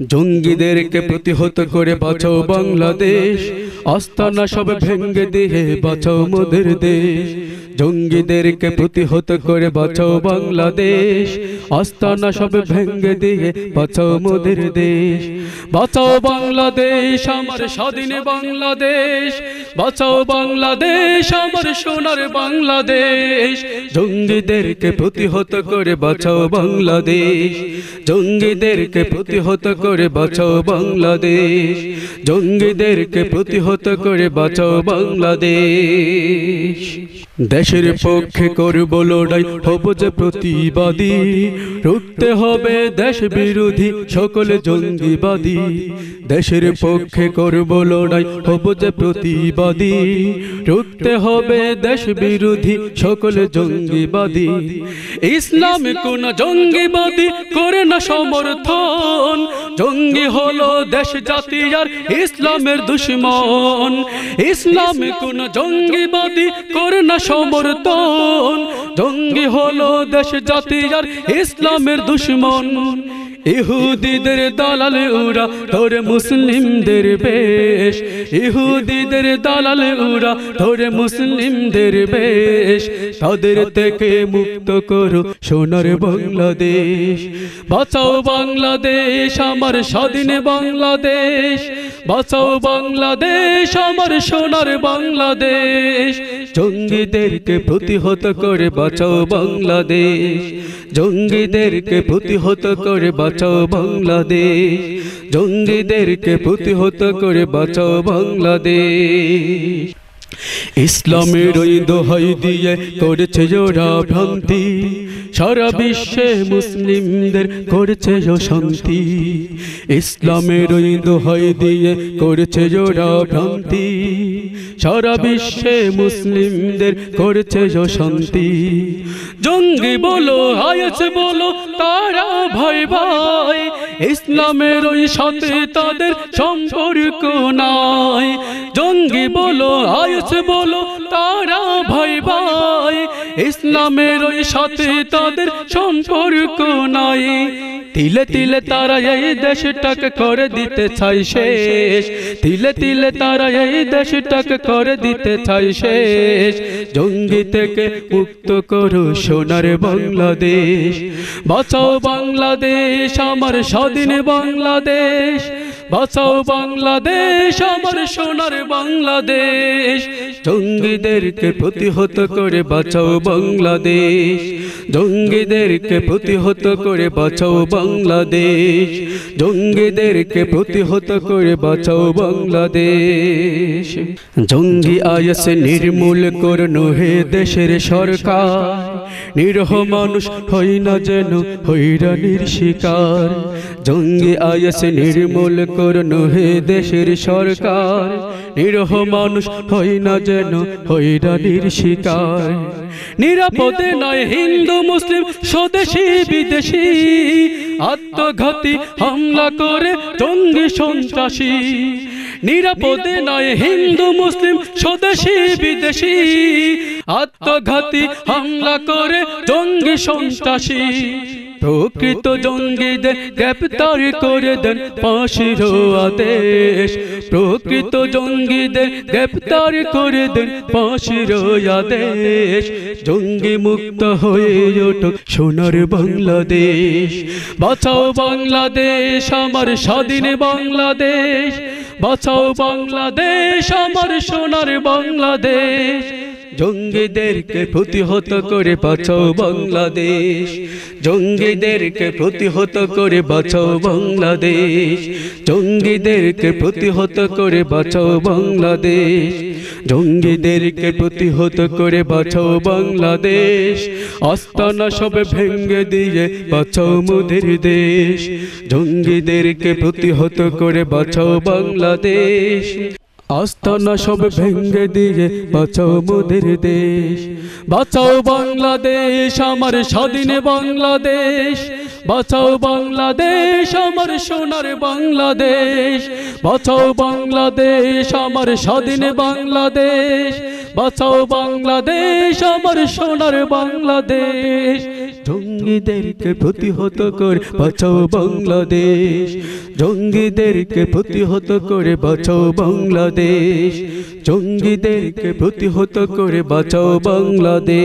জঙ্গিদেরকে প্রতিহত করে বাঁচাও বাংলাদেশ, আস্তানা সব ভেঙে দিয়ে বাঁচাও মোদের দেশ। জঙ্গিদেরকে প্রতিহত করে বাঁচাও বাংলাদেশ, আস্তানা সব ভেঙে দিয়ে বাঁচাও মোদের দেশ। বাঁচাও বাংলাদেশ আমার স্বাধীন বাংলাদেশ, বাঁচাও বাংলাদেশ আমার সোনার বাংলাদেশ। জঙ্গিদেরকে প্রতিহত করে বাঁচাও বাংলাদেশ, জঙ্গিদেরকে প্রতিহত করে বাঁচাও বাংলাদেশ, জঙ্গিদেরকে প্রতিহত করে বাঁচাও বাংলাদেশ। দেশের পক্ষে করব লড়াই, হব যে প্রতিবাদী, রুখতে হবে দেশ বিরোধী সকল জঙ্গিবাদী। দেশের পক্ষে করব লড়াই, হব যে প্রতিবাদী, রুখতে হবে দেশ বিরোধী সকল জঙ্গিবাদী। ইসলাম কোন জঙ্গিবাদী করে না সমর্থন, জঙ্গি হলো দেশ জাতি আর ইসলামের দুশমন। ইসলাম কোন জঙ্গিবাদী করে না সমর্থন, জঙ্গি হলো দেশ জাতি আর ইসলামের দুশমন। ইহুদিদের দালাল ওরা ধরে মুসলিমদের বেশ, ইহুদিদের দালাল ওরা ধরে মুসলিমদের বেশ। তাদের থেকে মুক্ত করো সোনার বাংলাদেশ, বাঁচাও বাংলাদেশ আমার স্বাধীন বাংলাদেশ, বাঁচাও বাংলাদেশ আমার সোনার বাংলাদেশ। জঙ্গিদেরকে প্রতিহত করে বাঁচাও বাংলাদেশ, জঙ্গিদেরকে প্রতিহত করে বাঁচাও বাংলাদেশ, জঙ্গিদেরকে প্রতিহত করে বাঁচাও বাংলাদেশ। ইসলামের ওই দোহাই দিয়ে করেছে ওরা ভ্রান্তি, সারা বিশ্বে মুসলিমদের করেছে অশান্তি। ইসলামের ওই দোহাই দিয়ে করেছে ওরা ভ্রান্তি, সারা বিশ্বে মুসলিমদের করেছে অশান্তি। জঙ্গি বলো আইএস বলো তারা ভাই ভাই, ইসলামের ওই সাথে তাদের সম্পর্ক নাই। জঙ্গি বলো আইএস বলো তারা ভাই ভাই, ইসলামের ওই সাথে তাদের সম্পর্ক নাই। তিলে তিলে তারা এই দেশটাকে করে দিতে চাই শেষ, তিলে তিলে তারা এই দেশটাকে করে দিতে চাই শেষ। জঙ্গি থেকে মুক্ত করো সোনার বাংলাদেশ, বাঁচাও বাংলাদেশ আমার স্বাধীন বাংলাদেশ, বাঁচাও বাংলাদেশ আমার সোনার বাংলাদেশ। জঙ্গিদেরকে প্রতিহত করে বাঁচাও বাংলাদেশ, জঙ্গিদেরকে প্রতিহত করে বাঁচাও বাংলাদেশ, জঙ্গিদেরকে প্রতিহত করে বাঁচাও বাংলাদেশ। জঙ্গি আইএস নির্মূল করো হে দেশের সরকার, নিরহ মানুষ হয় না যেন হয়রানির শিকার। জঙ্গি আইএস নির্মূল করো হে দেশের সরকার, নিরহ মানুষ হয় না যেন হয়রানির শিকার। নিরাপদে নয় হিন্দু মুসলিম স্বদেশী বিদেশি, আত্মঘাতী হামলা করে জঙ্গি সন্ত্রাসী। নিরাপদে নয় হিন্দু মুসলিম স্বদেশী বিদেশি, আত্মঘাতী হামলা করে জঙ্গি সন্ত্রাসী। প্রকৃত জঙ্গিদের গ্রেপ্তার করে দেন ফাঁসির আদেশ, প্রকৃত জঙ্গিদের গ্রেপ্তার করে দেন ফাঁসির আদেশ। জঙ্গি মুক্ত হয়ে ওঠো সোনার বাংলাদেশ, বাঁচাও বাংলাদেশ আমার স্বাধীন বাংলাদেশ, বাঁচাও বাংলাদেশ আমার সোনার বাংলাদেশ। জঙ্গিদেরকে প্রতিহত করে বাঁচাও বাংলাদেশ, জঙ্গিদেরকে প্রতিহত করে বাঁচাও বাংলাদেশ, জঙ্গিদেরকে প্রতিহত করে বাঁচাও বাংলাদেশ, জঙ্গিদেরকে প্রতিহত করে বাঁচাও বাংলাদেশ। আস্তানা সব ভেঙে দিয়ে বাঁচাও মোদের দেশ, জঙ্গিদেরকে প্রতিহত করে বাঁচাও বাংলাদেশ। আস্তানা সব ভেঙে দিয়ে বাঁচাও মোদের দেশ, বাঁচাও বাংলাদেশ আমার স্বাধীন বাংলাদেশ, বাঁচাও বাংলাদেশ আমার সোনার বাংলাদেশ, বাঁচাও বাংলাদেশ আমার স্বাধীন বাংলাদেশ, বাঁচাও বাংলাদেশ আমার সোনার বাংলাদেশ। জঙ্গিদেরকে প্রতিহত করে বাঁচাও বাংলাদেশ, জঙ্গিদেরকে প্রতিহত করে বাঁচাও বাংলাদেশ, জঙ্গিদেরকে প্রতিহত করে বাঁচাও বাংলাদেশ।